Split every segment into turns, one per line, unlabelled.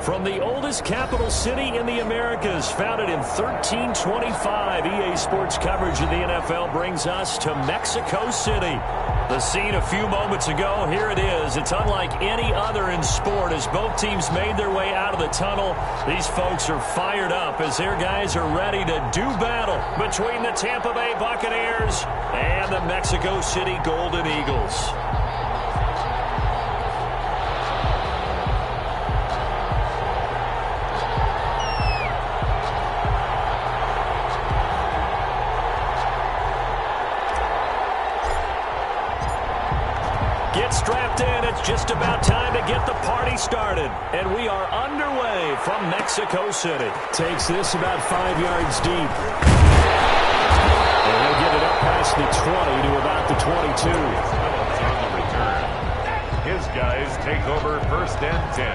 From the oldest capital city in the Americas, founded in 1325, EA Sports coverage of the NFL brings us to Mexico City. The scene a few moments ago, here it is. It's unlike any other in sport as both teams made their way out of the tunnel. These folks are fired up as their guys are ready to do battle between the Tampa Bay Buccaneers and the Mexico City Golden Eagles. Strapped in, it's just about time to get the party started. And we are underway from Mexico City. Takes this about 5 yards deep. And he'll get it up past the 20 to about the 22.
On the return. His guys take over 1st and 10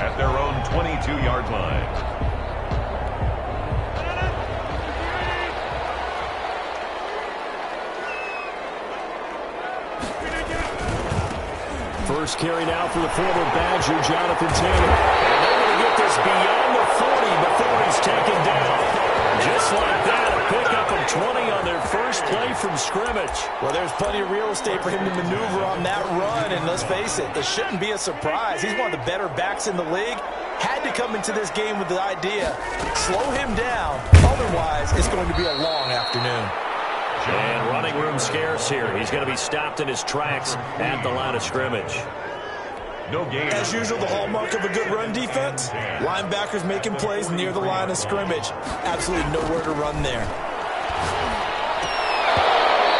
at their own 22-yard line.
First carry now for the former Badger, Jonathan Taylor. And they're going to get this beyond the 40 before he's taken down. Just like that, a pickup of 20 on their first play from scrimmage.
Well, there's plenty of real estate for him to maneuver on that run, and let's face it, it shouldn't be a surprise. He's one of the better backs in the league. Had to come into this game with the idea, slow him down, otherwise it's going to be a long afternoon.
And running room scarce here. He's going to be stopped in his tracks at the line of scrimmage.
No gain.
As usual, the hallmark of a good run defense, linebackers making plays near the line of scrimmage. Absolutely nowhere to run there.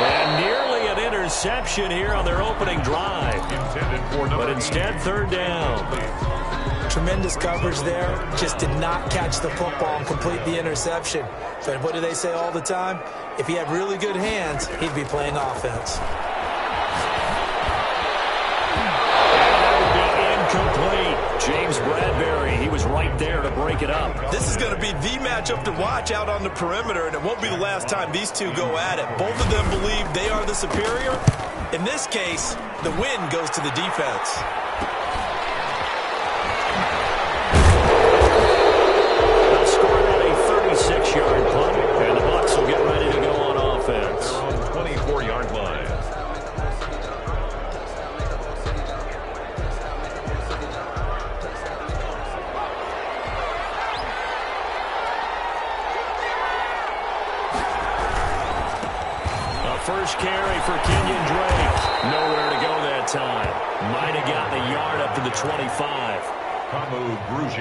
And nearly an interception here on their opening drive. But instead, 3rd down.
Tremendous coverage there. Just did not catch the football and complete the interception. But what do they say all the time? If he had really good hands, he'd be playing offense.
Incomplete. James Bradbury, he was right there to break it up.
This is going to be the matchup to watch out on the perimeter, and it won't be the last time these two go at it. Both of them believe they are the superior. In this case, the win goes to the defense.
They'll score at a 36-yard punt, and the Bucs will get ready to go on offense.
They're on 24-yard line.
First carry for Kenyon Drake. Nowhere to go that time. Might have gotten a yard up to the 25.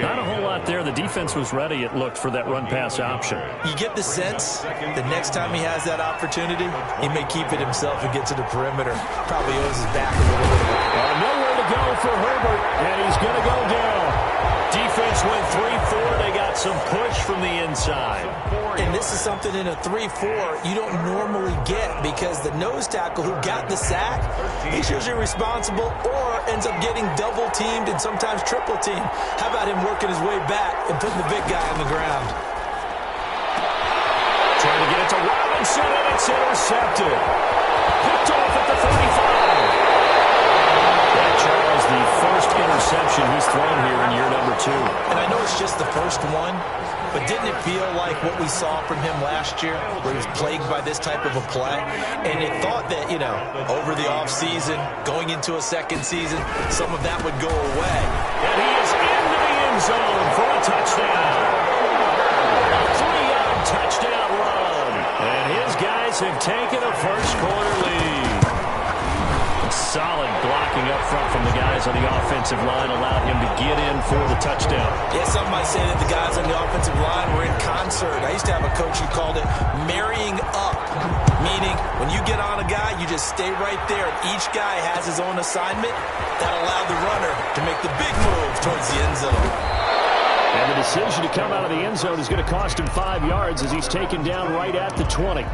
Not a whole lot there. The defense was ready, it looked, for that run-pass option.
You get the sense the next time he has that opportunity, he may keep it himself and get to the perimeter. Probably owes his back a little bit.
Nowhere to go for Herbert, and he's going to go down. Defense went 3-4. They got some push from the inside.
And this is something in a 3-4 you don't normally get because the nose tackle who got the sack, he's usually responsible or ends up getting double-teamed and sometimes triple-teamed. How about him working his way back and putting the big guy on the ground?
Trying to get it to Robinson, and it's intercepted. Picked off at the 35. That Charles, the first interception he's thrown here in year number 2.
And I know it's just the first one, but didn't it feel like what we saw from him last year, where he was plagued by this type of a play? And it thought that, you know, over the offseason, going into a second season, some of that would go away.
And he is into the end zone for a touchdown. A 3-yard touchdown run. And his guys have taken a first-quarter lead. Solid blocking up front from the guys on the offensive line allowed him to get in for the touchdown.
Yeah, some might say that the guys on the offensive line were in concert. I used to have a coach who called it marrying up, meaning when you get on a guy, you just stay right there. Each guy has his own assignment. That allowed the runner to make the big move towards the end zone.
And the decision to come out of the end zone is going to cost him 5 yards as he's taken down right at the 20.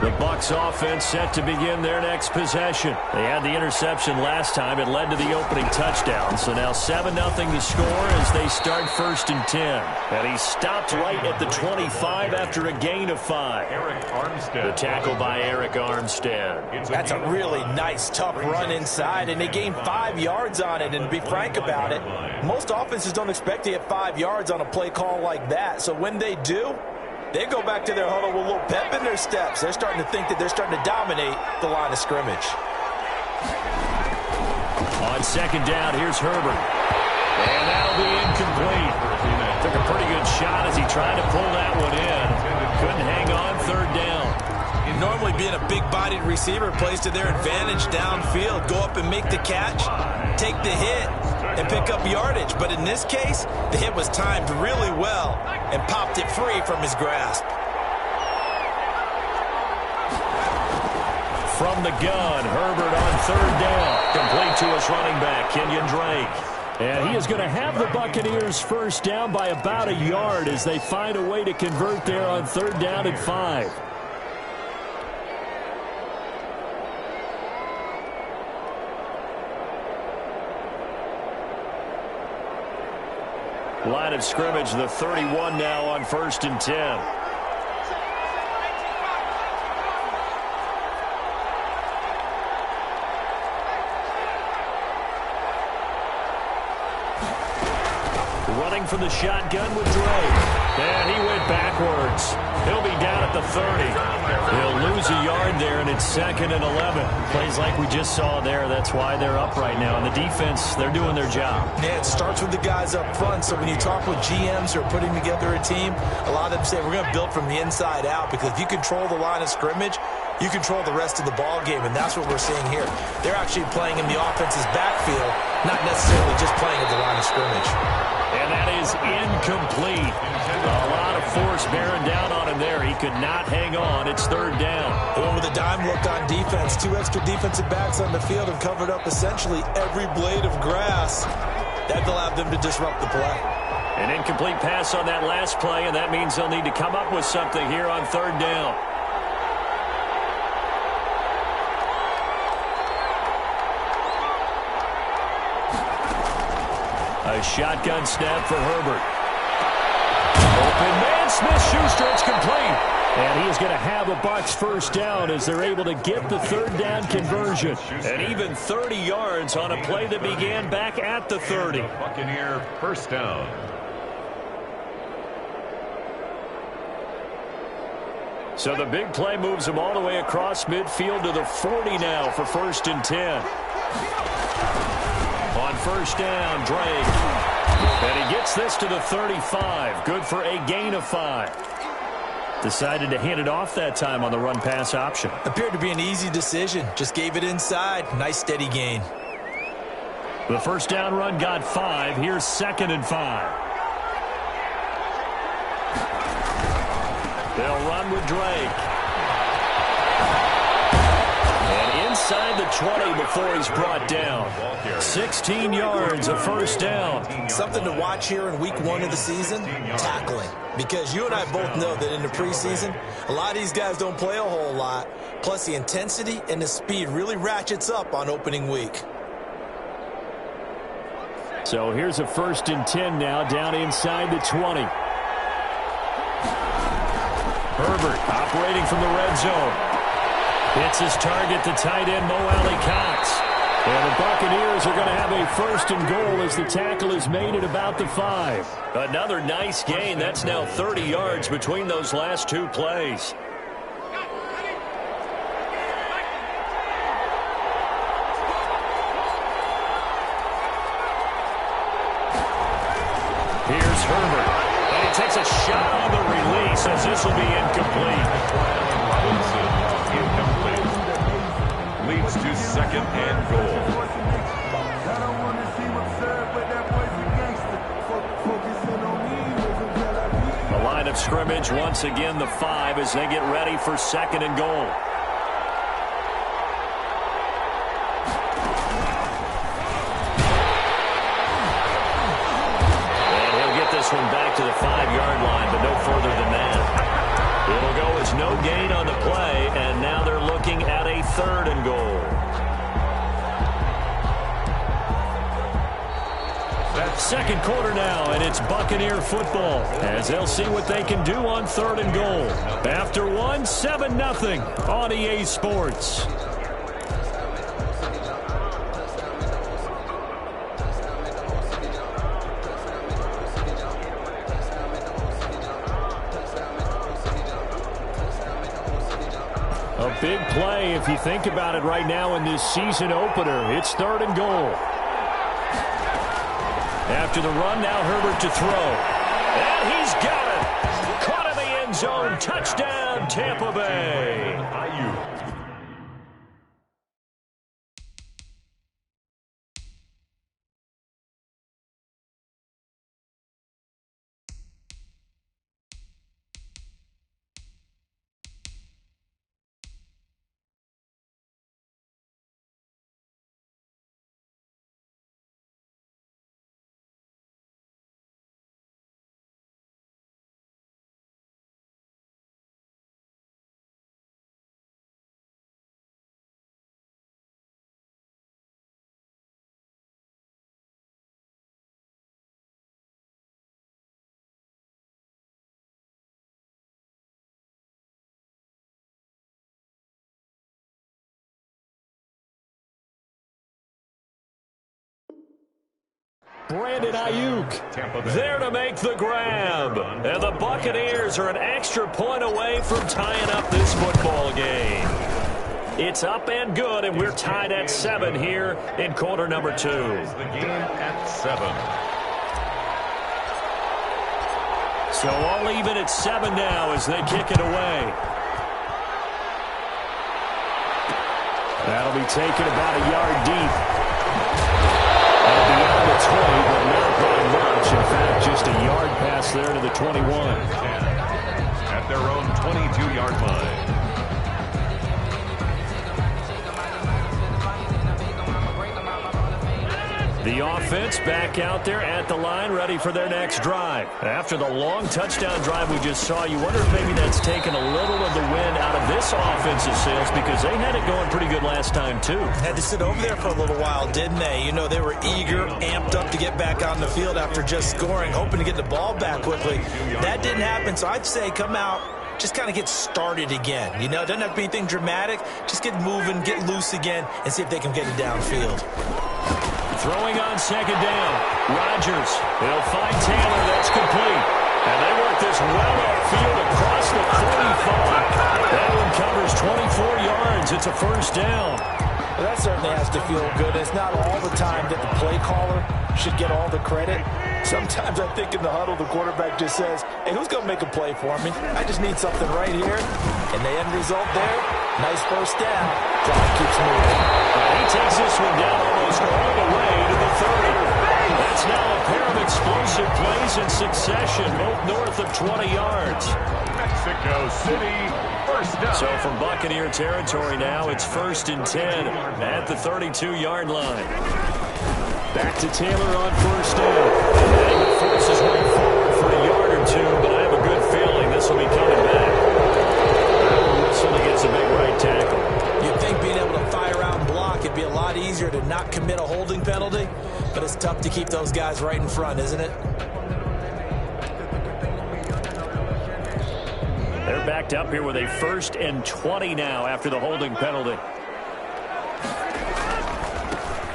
The Bucs offense set to begin their next possession. They had the interception last time. It led to the opening touchdown. So now 7-0 the score as they start 1st and 10. And he stopped right at the 25 after a gain of 5.
Eric Armstead.
The tackle by Eric Armstead.
That's a really nice, tough run inside, and they gained 5 yards on it. And to be frank about it, most offenses don't expect to get 5 yards on a play call like that. So when they do, they go back to their huddle with a little pep in their steps. They're starting to think that they're starting to dominate the line of scrimmage.
On 2nd down, here's Herbert. And that'll be incomplete. Took a pretty good shot as he tried to pull that one in. Couldn't hang on 3rd down.
Normally being a big-bodied receiver plays to their advantage downfield. Go up and make the catch, take the hit, and pick up yardage. But in this case, the hit was timed really well and popped it free from his grasp.
From the gun, Herbert on 3rd down. Complete to his running back, Kenyon Drake. And he is going to have the Buccaneers 1st down by about a yard as they find a way to convert there on 3rd down and 5. Line of scrimmage, the 31 now on 1st and 10. Running from the shotgun with Drake. And he went backwards. He'll be down at the 30. He'll lose a yard there, and it's 2nd and 11. Plays like we just saw there. That's why they're up right now. And the defense, they're doing their job.
Yeah, it starts with the guys up front. So when you talk with GMs who are putting together a team, a lot of them say we're going to build from the inside out, because if you control the line of scrimmage, you control the rest of the ball game, and that's what we're seeing here. They're actually playing in the offense's backfield, not necessarily just playing at the line of scrimmage.
And that is incomplete. A lot of force bearing down on him there. He could not hang on. It's 3rd down.
Going with a dime look on defense. 2 extra defensive backs on the field have covered up essentially every blade of grass. That allowed them to disrupt the play.
An incomplete pass on that last play, and that means they'll need to come up with something here on 3rd down. A shotgun snap for Herbert. Open man, Smith-Schuster, it's complete. And he is going to have a Bucs 1st down as they're able to get the 3rd down conversion. And even 30 yards on a play that began back at the 30.
Buccaneer 1st down.
So the big play moves them all the way across midfield to the 40 now for 1st and 10. On 1st down, Drake. And he gets this to the 35. Good for a gain of 5. Decided to hand it off that time on the run-pass option.
Appeared to be an easy decision. Just gave it inside. Nice steady gain.
The 1st down run got 5. Here's 2nd and 5. They'll run with Drake. And inside the 20 before he's brought down. 16 yards, a 1st down.
Something to watch here in week 1 of the season, tackling. Because you and I both know that in the preseason, a lot of these guys don't play a whole lot. Plus the intensity and the speed really ratchets up on opening week.
So here's a 1st and 10 now, down inside the 20. Herbert operating from the red zone. Hits his target, the tight end, Mo Alley-Cox. And the Buccaneers are going to have a 1st and goal as the tackle is made at about the 5. Another nice gain. That's now 30 yards between those last 2 plays. Here's Herbert. And he takes a shot on the release as this will be incomplete.
Incomplete. Leads to 2nd and goal.
The line of scrimmage once again the 5 as they get ready for 2nd and goal. And he'll get this one back to the 5-yard line, but no further than that. It'll go was no gain on the play, and now they're looking at a 3rd and goal. Second quarter now, and it's Buccaneer football as they'll see what they can do on 3rd and goal. After one, 7-0 on EA Sports. A big play if you think about it right now in this season opener. It's 3rd and goal. After the run, now Herbert to throw. And he's got it. Caught in the end zone. Touchdown, Tampa Bay. Brandon Ayuk there to make the grab. And the Buccaneers are an extra point away from tying up this football game. It's up and good, and we're tied at 7 here in quarter number 2.
The game at 7.
So all even at 7 now as they kick it away. That'll be taken about a yard deep. Beyond the 20, but not by much. In fact, just a yard pass there to the 21.
At their own 22-yard line.
The offense back out there at the line, ready for their next drive. After the long touchdown drive we just saw, you wonder if maybe that's taken a little of the wind out of this offensive sails because they had it going pretty good last time, too.
Had to sit over there for a little while, didn't they? You know, they were eager, amped up to get back on the field after just scoring, hoping to get the ball back quickly. That didn't happen, so I'd say come out, just kind of get started again. You know, it doesn't have to be anything dramatic. Just get moving, get loose again, and see if they can get it downfield.
Throwing on second down. Rodgers. They'll find Taylor. That's complete. And they work this well upfield across the 45. That one covers 24 yards. It's a first down.
Well, that certainly has to feel good. It's not all the time that the play caller should get all the credit. Sometimes I think in the huddle, the quarterback just says, hey, who's going to make a play for me? I just need something right here. And the end result there, nice first down. Drive keeps moving.
He takes this one down almost all the way to the 30. That's now a pair of explosive plays in succession, both north of 20 yards.
Mexico City, first down.
So from Buccaneer territory now, it's 1st and 10 at the 32-yard line. Back to Taylor on first down. And he would force his way forward for a yard or two, but I have a good feeling this will be coming back. Whistle gets a big right tackle.
You'd think being able to fire out and block, it'd be a lot easier to not commit a holding penalty, but it's tough to keep those guys right in front, isn't it?
They're backed up here with a 1st and 20 now after the holding penalty.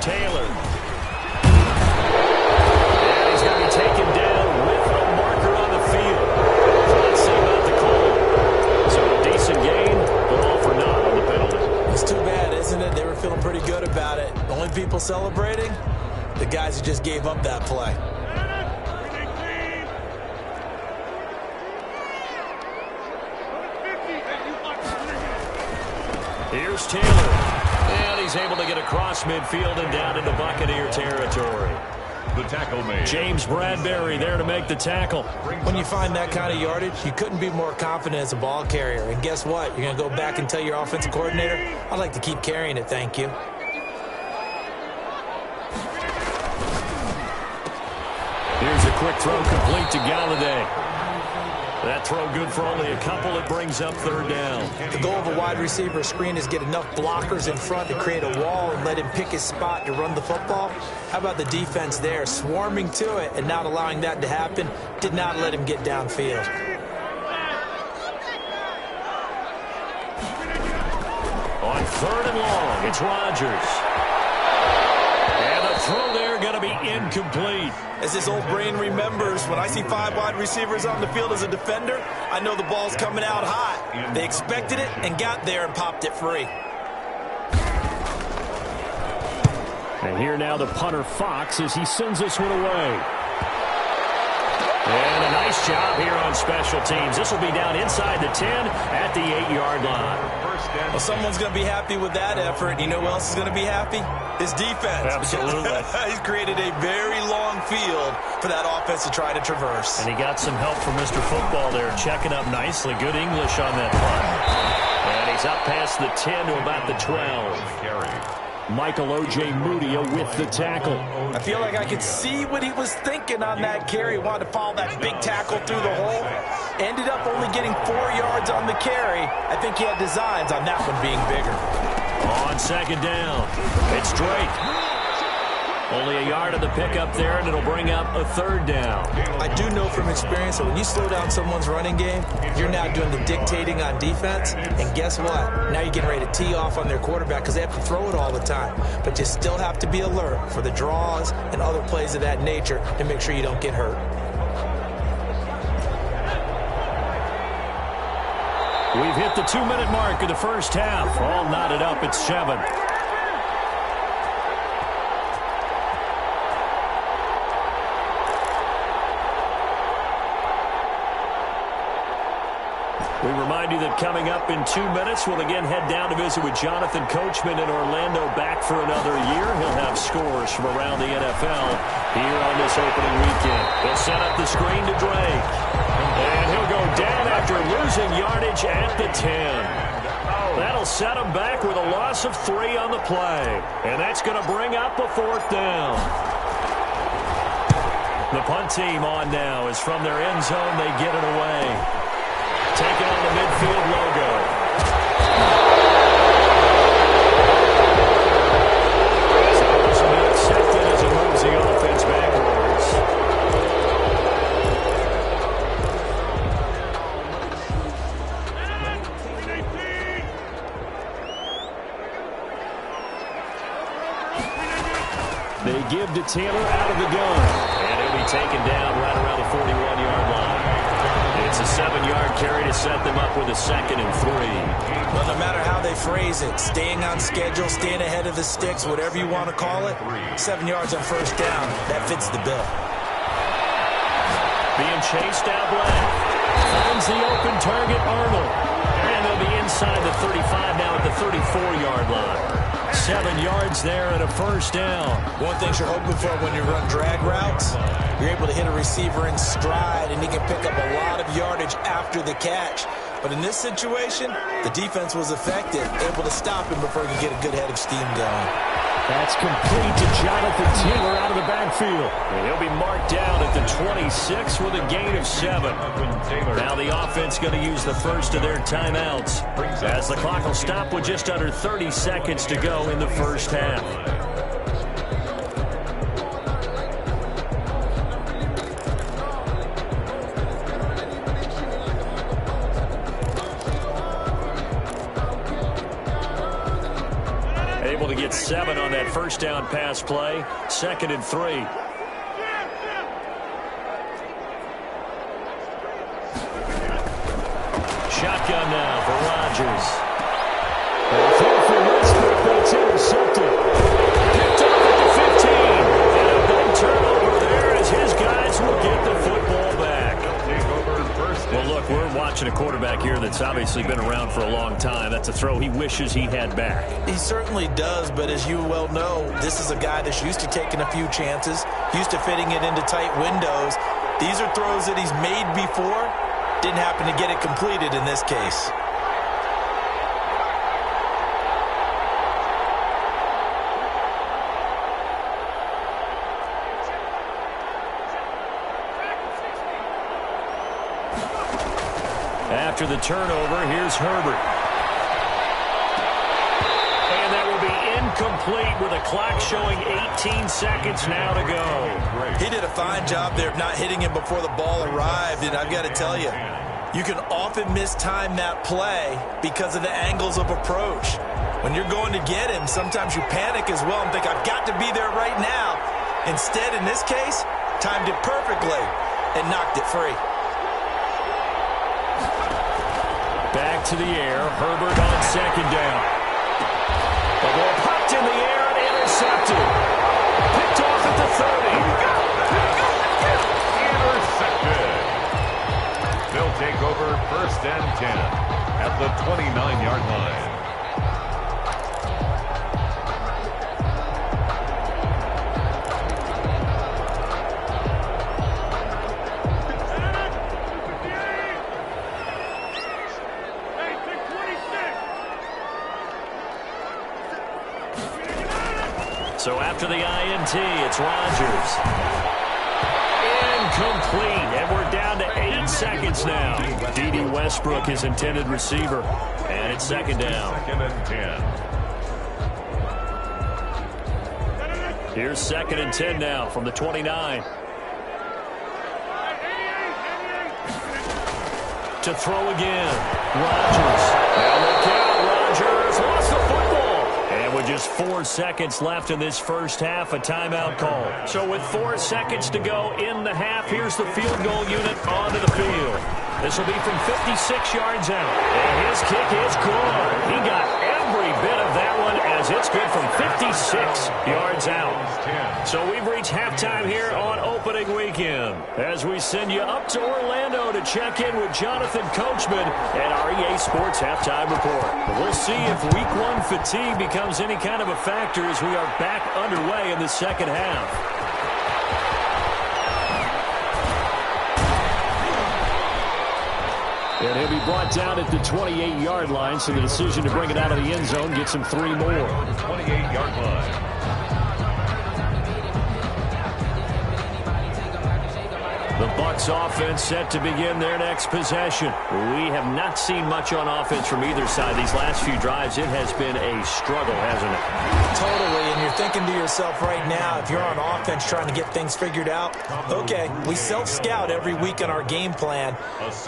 Taylor. And he's going to be taken down with a marker on the field. So let's see about the call. So a decent gain, but all for naught on the penalty.
It's too bad, isn't it? They were feeling pretty good about it. The only people celebrating, the guys who just gave up that play.
Here's Taylor. And he's able to get across midfield and down into Buccaneer territory.
The tackle made.
James Bradbury there to make the tackle.
When you find that kind of yardage, you couldn't be more confident as a ball carrier. And guess what? You're going to go back and tell your offensive coordinator, I'd like to keep carrying it, thank you. Here's
a quick throw complete to Galladay. That throw good for only a couple. It brings up third down.
The goal of a wide receiver screen is get enough blockers in front to create a wall and let him pick his spot to run the football. How about the defense there, swarming to it and not allowing that to happen? Did not let him get downfield.
On third and long, it's Rodgers. And the throw there going to be incomplete.
As this old brain remembers, when I see 5 wide receivers on the field as a defender, I know the ball's coming out hot. They expected it and got there and popped it free.
And here now the punter Fox as he sends this one away. And a nice job here on special teams. This will be down inside the 10 at the 8-yard line.
Well, someone's going to be happy with that effort. You know who else is going to be happy? His defense.
Absolutely.
He's created a very long field for that offense to try to traverse.
And he got some help from Mr. Football there, checking up nicely. Good English on that punt. And he's up past the 10 to about the 12. Michael O.J. Mudia with the tackle.
I feel like I could see what he was thinking on that carry. Wanted to follow that big tackle through the hole. Ended up only getting 4 yards on the carry. I think he had designs on that one being bigger.
On second down, it's Drake. Only a yard of the pickup there, and it'll bring up a third down.
I do know from experience that when you slow down someone's running game, you're now doing the dictating on defense. And guess what? Now you're getting ready to tee off on their quarterback because they have to throw it all the time. But you still have to be alert for the draws and other plays of that nature to make sure you don't get hurt.
We've hit the 2-minute mark of the first half. All knotted up at 7. We remind you that coming up in 2 minutes, we'll again head down to visit with Jonathan Coachman in Orlando, back for another year. He'll have scores from around the NFL here on this opening weekend. He'll set up the screen to Drake. And he'll go down after losing yardage at the 10. That'll set him back with a loss of 3 on the play. And that's going to bring up a 4th down. The punt team on now is from their end zone. They get it away. Taking on the midfield logo. So this will be accepted as it moves the offense backwards. They give to Taylor out of the gun. And he'll be taken down right around the 41-yard line. It's a 7-yard carry to set them up with a 2nd and 3.
Well, no matter how they phrase it, staying on schedule, staying ahead of the sticks, whatever you want to call it, 7 yards on first down, that fits the bill.
Being chased out black. Finds the open target, Arnold. And they'll be inside the 35 now at the 34-yard line. 7 yards there and a first down.
One thing you're hoping for when you run drag routes, you're able to hit a receiver in stride, and he can pick up a lot of yardage after the catch. But in this situation, the defense was effective, able to stop him before he could get a good head of steam going.
That's complete to Jonathan Taylor out of the backfield. And he'll be marked down at the 26 with a gain of 7. Now the offense going to use the first of their timeouts as the clock will stop with just under 30 seconds to go in the first half. Able to get 7 on that first down pass play. 2nd and 3. Shotgun now for Rodgers. Throw for Westbrook, but it's intercepted. Picked up at the 15. And a big turnover there as his guys will get the football back. Well, look, we're watching a quarterback here that's obviously been around for a long time. That's a throw he wishes he had back.
He certainly does, but as you well know, this is a guy that's used to taking a few chances, used to fitting it into tight windows. These are throws that he's made before. Didn't happen to get it completed in this case.
after the turnover. Here's Herbert. And that will be incomplete with a clock showing 18 seconds now to go.
He did a fine job there of not hitting him before the ball arrived, and I've got to tell you, you can often mistime that play because of the angles of approach. When you're going to get him, sometimes you panic as well and think, I've got to be there right now. Instead, in this case, timed it perfectly and knocked it free.
Back to the air. Herbert on second down. The ball popped in the air and intercepted. Picked off at the 30.
Intercepted. They'll take over 1st and 10 at the 29-yard line.
So after the INT, it's Rodgers. Incomplete, and we're down to 8 seconds now. D.D. Westbrook, his intended receiver, and it's second down.
2nd and 10.
Here's 2nd and 10 now from the 29. To throw again, Rodgers. Now look out, Rodgers lost the football. And with just 4 seconds left in this first half, a timeout call. So with 4 seconds to go in the half, here's the field goal unit onto the field. This will be from 56 yards out. And his kick is good. He got every bit of that one as it's good from 56 yards out. So we've reached halftime here on opening weekend as we send you up to Orlando to check in with Jonathan Coachman at our EA Sports Halftime Report. We'll see if Week 1 fatigue becomes any kind of a factor as we are back underway in the second half. And he'll be brought down at the 28-yard line, so the decision to bring it out of the end zone gets him 3 more.
28-yard line.
The Bucs offense set to begin their next possession. We have not seen much on offense from either side these last few drives. It has been a struggle, hasn't it?
Totally, and you're thinking to yourself right now, if you're on offense trying to get things figured out, okay, we self-scout every week on our game plan.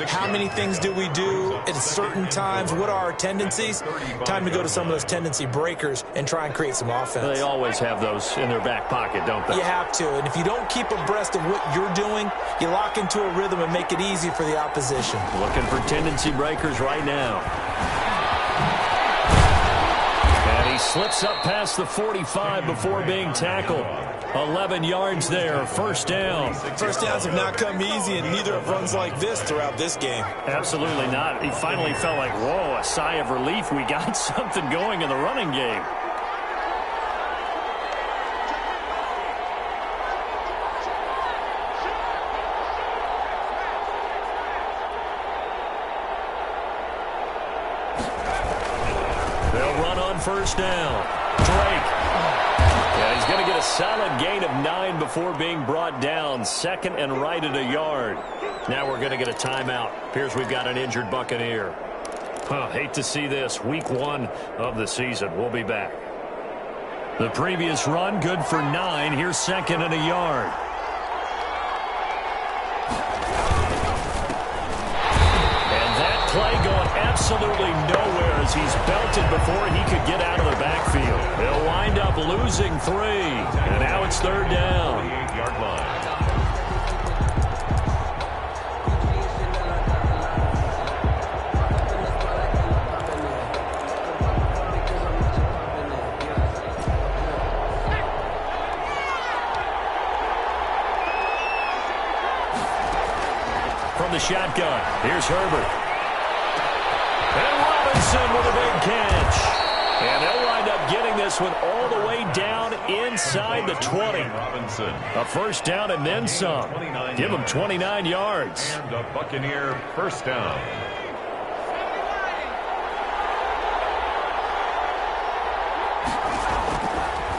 How many things do we do at certain times? What are our tendencies? Time to go to some of those tendency breakers and try and create some offense.
They always have those in their back pocket, don't they?
You have to, and if you don't keep abreast of what you're doing, you lock into a rhythm and make it easy for the opposition.
Looking for tendency breakers right now. And he slips up past the 45 before being tackled. 11 yards there, first down.
First downs have not come easy, and neither have runs like this throughout this game.
Absolutely not. He finally felt like, whoa, a sigh of relief. We got something going in the running game. First down. Drake. Yeah, he's going to get a solid gain of 9 before being brought down. 2nd and right at a yard. Now we're going to get a timeout. Appears we've got an injured Buccaneer. Hate to see this. Week 1 of the season. We'll be back. The previous run, good for 9. Here's 2nd and a yard. And that play going absolutely nowhere as he's belted before he could get out of the backfield. They'll wind up losing 3, and now it's 3rd down.
28-yard line.
From the shotgun, here's Herbert. And Robinson with a big catch. And they'll wind up getting this one all the way down inside the 20.
Robinson.
A first down and then some. Give him 29 yards.
And a Buccaneer first down.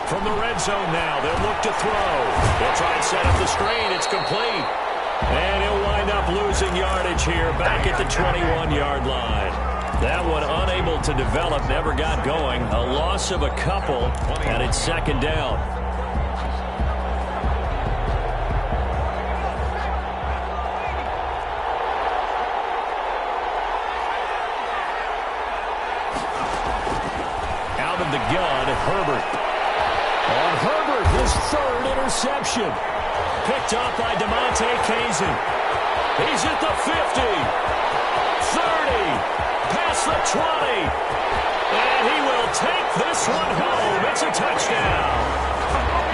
From the red zone now, they'll look to throw. They'll try and set up the screen. It's complete. And he'll wind up losing yardage here back at the 21-yard line. That one unable to develop, never got going. A loss of a couple, and it's second down. Out of the gun, Herbert. On Herbert, his third interception. Picked up by DeMonte Kazin. He's at the 50. 30. Past the 20. And he will take this one home. It's a touchdown.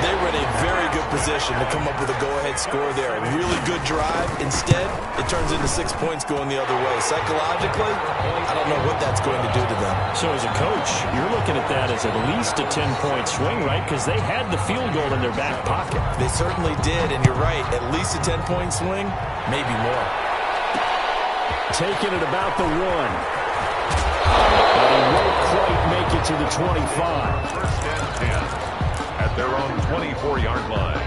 They were in a very good position to come up with a go-ahead score there. A really good drive. Instead, it turns into 6 points going the other way. Psychologically, I don't know what that's going to do to them.
So as a coach, you're looking at that as at least a 10-point swing, right? Because they had the field goal in their back pocket.
They certainly did, and you're right. At least a 10-point swing, maybe more.
Taking it about the 1. But he won't quite make it to the 25.
First and 10 at their own 24-yard line.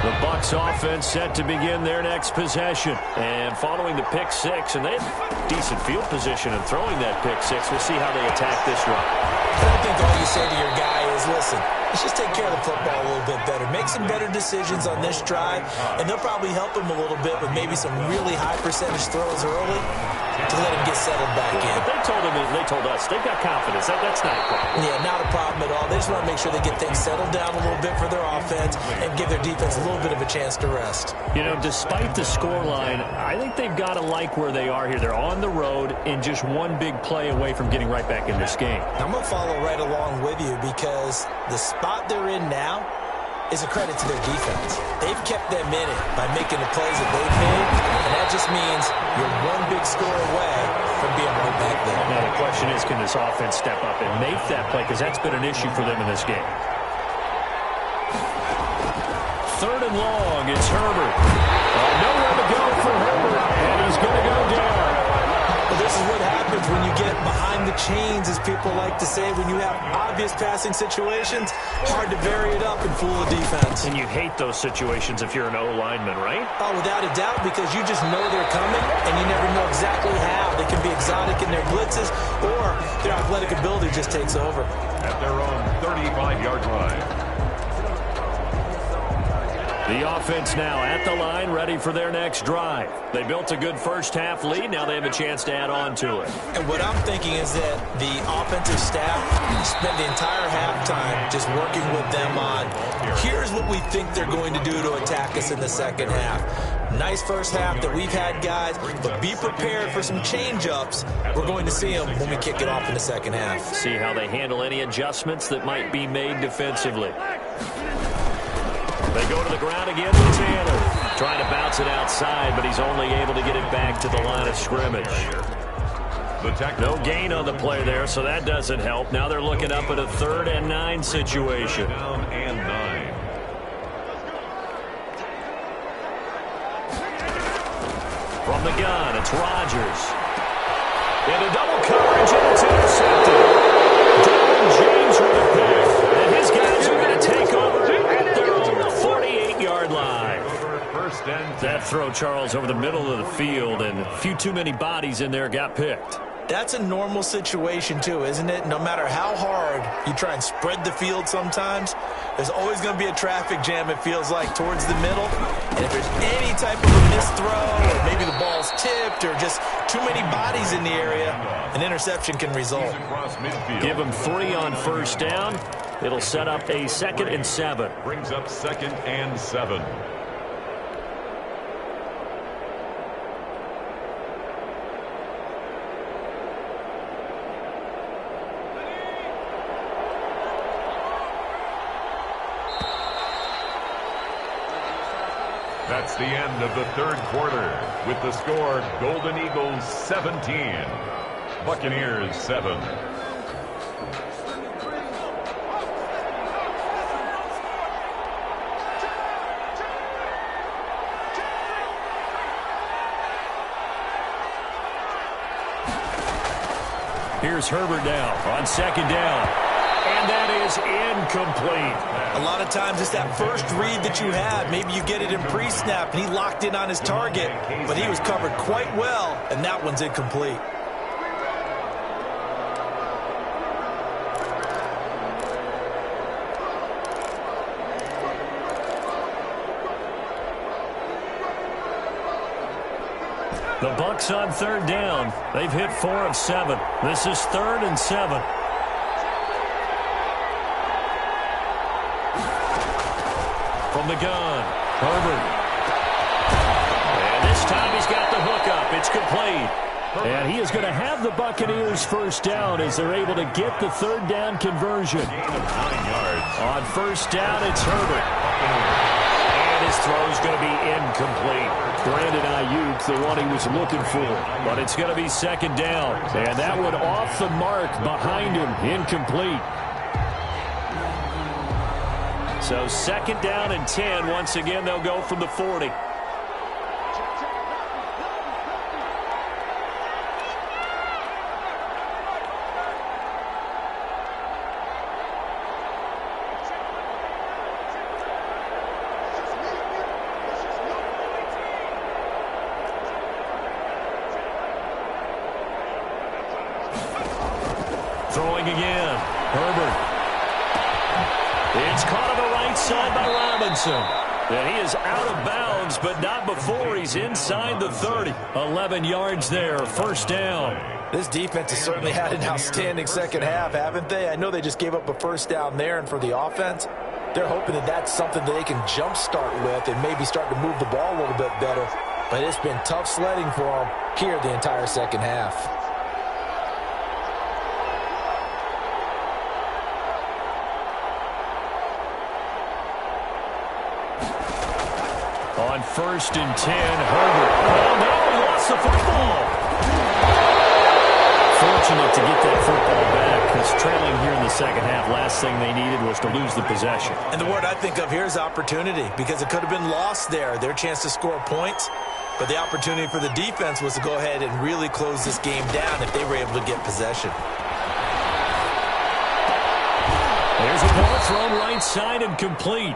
The Bucs offense set to begin their next possession. And following the pick six, and they have decent field position in throwing that pick six. We'll see how they attack this run.
I think all you say to your guy is, listen, let's just take care of the football a little bit better. Make some better decisions on this drive, and they'll probably help him a little bit with maybe some really high percentage throws early to let him get settled back in.
But they told us they've got confidence. That's not a problem.
Yeah, not a problem at all. They just want to make sure they get things settled down a little bit for their offense and give their defense a little bit of a chance to rest.
You know, despite the scoreline, I think they've got to like where they are here. They're on the road and just one big play away from getting right back in this game.
I'm going to follow right along with you because the spot they're in now is a credit to their defense. They've kept them in it by making the plays that they've made, and that just means you're one big score away from being right back there.
Now the question is, can this offense step up and make that play? Because that's been an issue for them in this game. Third and long, it's Herbert. Nowhere to go for Herbert, and he's going to go down.
Well, this is what happens when you get behind the chains, as people like to say. When you have obvious passing situations, hard to vary it up and fool the defense.
And you hate those situations if you're an O-lineman, right?
Oh, without a doubt, because you just know they're coming, and you never know exactly how. They can be exotic in their blitzes, or their athletic ability just takes over.
At their own 35-yard line.
The offense now at the line, ready for their next drive. They built a good first-half lead. Now they have a chance to add on to it.
And what I'm thinking is that the offensive staff spent the entire halftime just working with them on, here's what we think they're going to do to attack us in the second half. Nice first half that we've had, guys, but be prepared for some change-ups. We're going to see them when we kick it off in the second half.
See how they handle any adjustments that might be made defensively. They go to the ground again with Taylor. Trying to bounce it outside, but he's only able to get it back to the line of scrimmage. No gain on the play there, so that doesn't help. Now they're looking up at a 3rd and 9 situation.
Down and 9.
From the gun, it's Rodgers. Into double coverage, and it's intercepted. Derwin James with a pick. And his guys are going to take over at their own 48-yard line. That throw, Charles, over the middle of the field, and a few too many bodies in there got picked.
That's a normal situation, too, isn't it? No matter how hard you try and spread the field sometimes, there's always going to be a traffic jam, it feels like, towards the middle. And if there's any type of a missed throw, or maybe the ball's tipped, or just too many bodies in the area, an interception can result.
Give them 3 on first down. It'll set up a 2nd and 7.
Brings up 2nd and 7. That's the end of the 3rd quarter with the score Golden Eagles 17, Buccaneers 7.
Here's Herbert now on 2nd down. and that is incomplete.
A lot of times it's that first read that you have. Maybe you get it in pre-snap, and he locked in on his target, but he was covered quite well, and that one's incomplete.
The Bucs on third down. They've hit 4 of 7. This is 3rd and 7. From the gun, Herbert. And this time he's got the hook up. It's complete. And he is going to have the Buccaneers first down as they're able to get the third down conversion.
9 yards.
On first down, it's Herbert. His throw is going to be incomplete. Brandon Ayuk, the one he was looking for. But it's going to be second down. And that one off the mark behind him. Incomplete. So second down and 10. Once again, they'll go from the 40. Throwing again. Herbert. It's caught on the right side by Robinson. And he is out of bounds, but not before he's inside the 30. 11 yards there. First down.
This defense has certainly had an outstanding second half, haven't they? I know they just gave up a first down there, and for the offense, they're hoping that that's something that they can jumpstart with and maybe start to move the ball a little bit better. But it's been tough sledding for them here the entire second half.
On first and 10, Herbert. Oh, no, he lost the football. Fortunate to get that football back, because trailing here in the second half, last thing they needed was to lose the possession.
And the word I think of here is opportunity, because it could have been lost there, their chance to score points. But the opportunity for the defense was to go ahead and really close this game down if they were able to get possession.
There's a ball thrown right side and complete.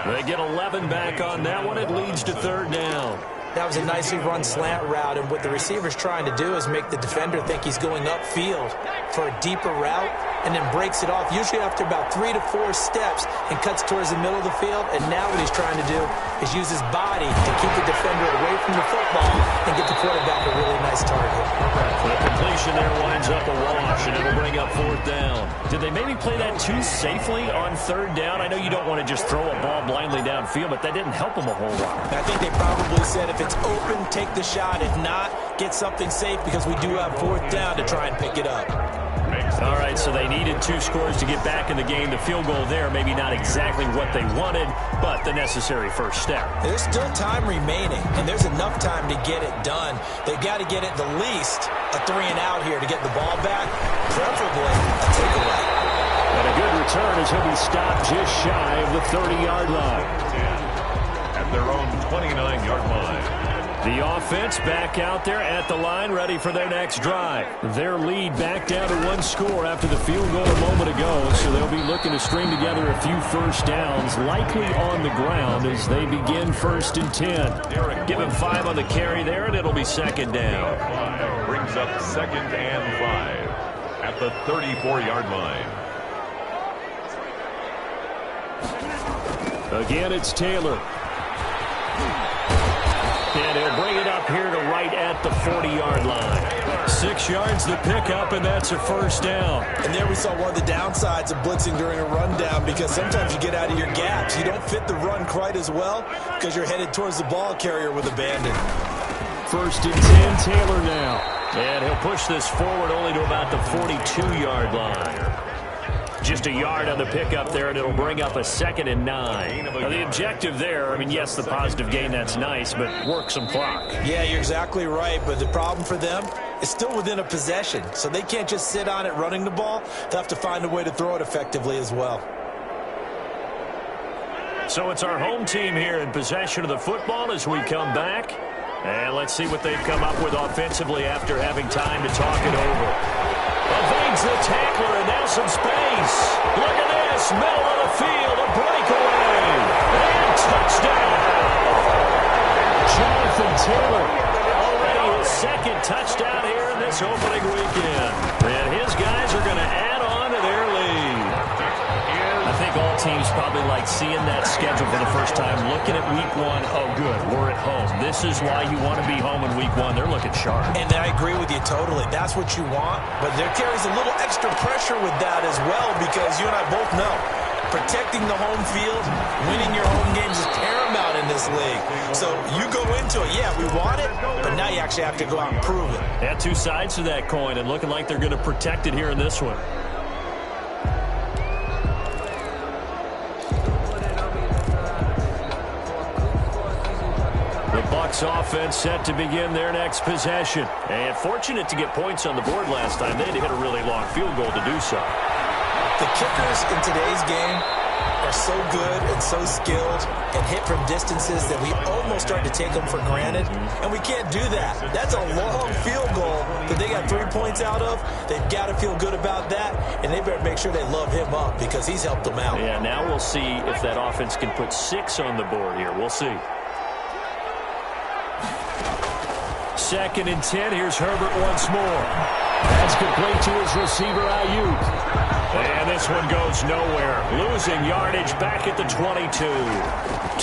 They get 11 back on that one. It leads to third down.
That was a nicely run slant route, and what the receiver's trying to do is make the defender think he's going upfield for a deeper route, and then breaks it off, usually after about 3 to 4 steps, and cuts towards the middle of the field. And now what he's trying to do is use his body to keep the defender away from the football and get the quarterback a really nice target.
The completion there winds up a wash, and it'll bring up fourth down. Did they maybe play that too safely on third down? I know you don't want to just throw a ball blindly downfield, but that didn't help them a whole lot.
I think they probably said if it's open, take the shot. If not, get something safe, because we do have fourth down to try and pick it up.
All right, so they needed 2 scores to get back in the game. The field goal there, maybe not exactly what they wanted, but the necessary first step.
There's still time remaining, and there's enough time to get it done. They've got to get at the least a 3-and-out here to get the ball back, preferably a takeaway.
And a good return as he'll be stopped just shy of the 30-yard line.
At their own 29-yard line.
The offense back out there at the line, ready for their next drive. Their lead back down to 1 score after the field goal a moment ago, so they'll be looking to string together a few first downs, likely on the ground as they begin first and 10. Give him 5 on the carry there, and it'll be second down.
Brings up second and 5 at the 34-yard line.
Again, it's Taylor. And he'll bring it up here to right at the 40-yard line. 6 yards the pickup, and that's a first down.
And there we saw one of the downsides of blitzing during a rundown, because sometimes you get out of your gaps. You don't fit the run quite as well because you're headed towards the ball carrier with abandon.
First and 10, Taylor now. And he'll push this forward only to about the 42-yard line. Just a yard on the pickup there, and it'll bring up a second and 9. Now, the objective there, I mean, yes, the positive gain, that's nice, but work some clock.
Yeah, you're exactly right, but the problem for them is still within a possession, so they can't just sit on it running the ball. They'll have to find a way to throw it effectively as well.
So it's our home team here in possession of the football as we come back. And let's see what they've come up with offensively after having time to talk it over. Evades the tackler, and now some space. Look at this. Middle of the field, a breakaway. And touchdown. Jonathan Taylor, already his second touchdown here in this opening weekend. And his guys are going to add on to their lead. I think all teams probably like seeing that schedule for the first time, looking at week one. Oh, good, we're at home. This is why you want to be home in week one. They're looking sharp.
And I agree with you totally. That's what you want. But there carries a little extra pressure with that as well, because you and I both know protecting the home field, winning your home games is paramount in this league. So you go into it, yeah, we want it, but now you actually have to go out and prove it.
Yeah, two sides to that coin, and looking like they're going to protect it here in this one. The Bucs offense set to begin their next possession. And fortunate to get points on the board last time. They had to hit a really long field goal to do so.
The kickers in today's game are so good and so skilled and hit from distances that we almost start to take them for granted, and we can't do that. That's a long field goal that they got 3 points out of. They've got to feel good about that, and they better make sure they love him up because he's helped them out.
Yeah, now we'll see if that offense can put 6 on the board here. We'll see. 2nd and 10. Here's Herbert once more. That's complete to his receiver, Ayuk. And this one goes nowhere. Losing yardage back at the 22.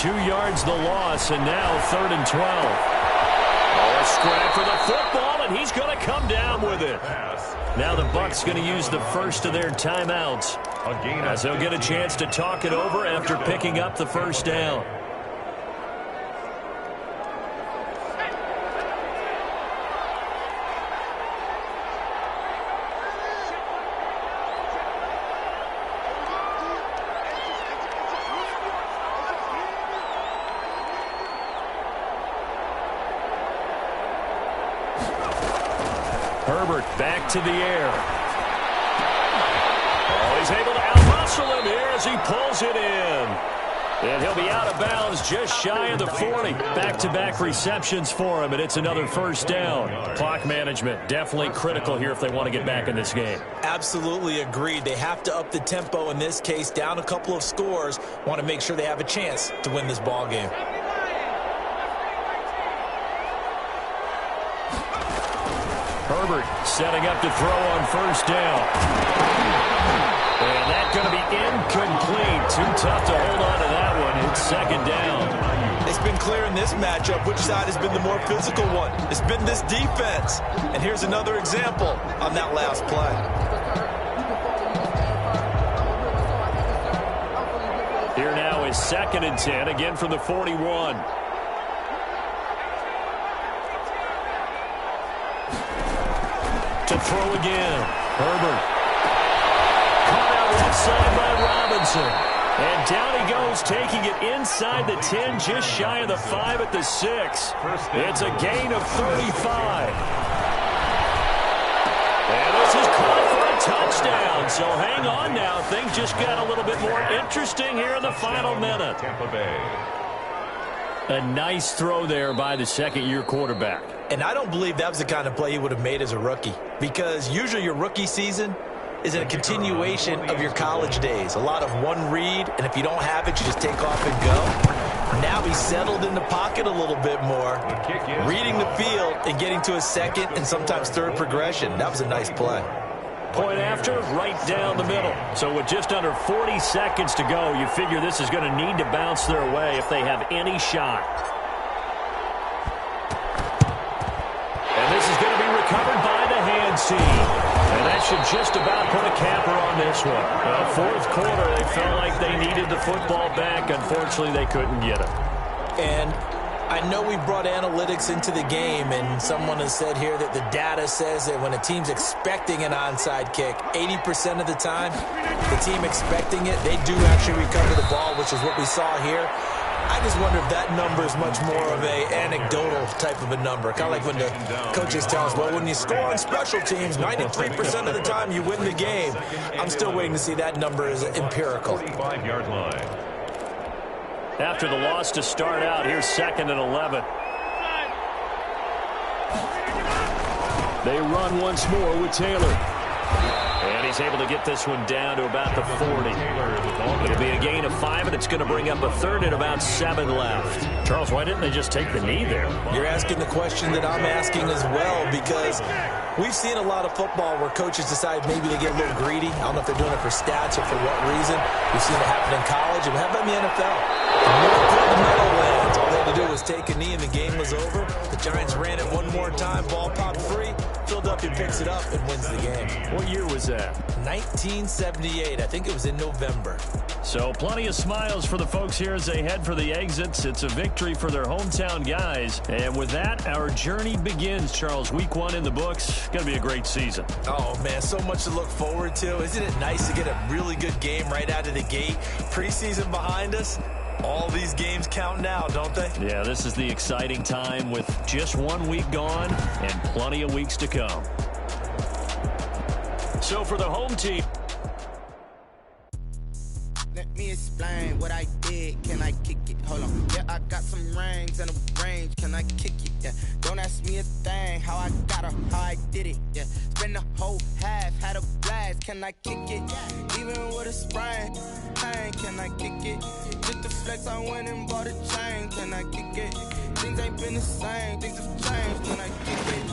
2 yards the loss, and now 3rd and 12. Oh, a scrap for the football, and he's going to come down with it. Now the Bucs going to use the first of their timeouts, as they'll get a chance to talk it over after picking up the first down. Herbert back to the air. Oh, he's able to out-muscle him here as he pulls it in. And he'll be out of bounds just shy of the 40. Back-to-back receptions for him, and it's another first down. Clock management definitely critical here if they want to get back in this game.
Absolutely agreed. They have to up the tempo in this case, down a couple of scores. Want to make sure they have a chance to win this ball game.
Herbert setting up to throw on first down. And that's going to be incomplete. Too tough to hold on to that one. It's 2nd down.
It's been clear in this matchup which side has been the more physical one. It's been this defense. And here's another example on that last play.
Here now is 2nd and 10, again from the 41. To throw again. Herbert. Caught out left side by Robinson. And down he goes, taking it inside the 10, just shy of the 5 at the 6. It's a gain of 35. And this is caught for a touchdown. So hang on now. Things just got a little bit more interesting here in the final minute.
Tampa Bay.
A nice throw there by the second-year quarterback.
And I don't believe that was the kind of play he would have made as a rookie, because usually your rookie season is a continuation of your college days. A lot of one read, and if you don't have it, you just take off and go. Now he's settled in the pocket a little bit more, reading the field and getting to a second and sometimes third progression. That was a nice play.
Point after, right down the middle. So with just under 40 seconds to go, you figure this is going to need to bounce their way if they have any shot. And this is going to be recovered by the hand team. And that should just about put a capper on this one. Fourth quarter, they felt like they needed the football back. Unfortunately, they couldn't get it.
And I know we brought analytics into the game, and someone has said here that the data says that when a team's expecting an onside kick, 80% of the time, the team expecting it, they do actually recover the ball, which is what we saw here. I just wonder if that number is much more of a anecdotal type of a number. Kind of like when the coaches tell us, well, when you score on special teams, 93% of the time you win the game. I'm still waiting to see that number is empirical.
45-yard line.
After the loss to start out, here's 2nd and 11. They run once more with Taylor. And he's able to get this one down to about the 40. It'll be a gain of 5, and it's going to bring up a third and about 7 left.
Charles, why didn't they just take the knee there?
You're asking the question that I'm asking as well, because we've seen a lot of football where coaches decide maybe they get a little greedy. I don't know if they're doing it for stats or for what reason. We've seen it happen in college, and how about in the NFL? The Meadowlands. All they had to do was take a knee, and the game was over. The Giants ran it one more time. Ball popped free. Philadelphia picks it up and wins the game.
What year was that?
1978. I think it was in November.
So plenty of smiles for the folks here as they head for the exits. It's a victory for their hometown guys. And with that, our journey begins, Charles. Week 1 in the books. Going to be a great season.
Oh, man, so much to look forward to. Isn't it nice to get a really good game right out of the gate? Preseason behind us. All these games count now, don't they?
Yeah, this is the exciting time with just 1 week gone and plenty of weeks to come. So for the home team.
Let me explain what I did. Can I kick it? Hold on. Yeah, I got some rings and a range. Can I kick it? Yeah. Don't ask me a thing. How I got her, how I did it. Yeah. Spend the whole half, had a blast. Can I kick it? Even with a sprain. Hey, can I kick it? Just the flex, I went and bought a chain. Can I kick it? Things ain't been the same. Things have changed. Can I kick it?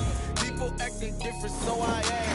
People acting different, so I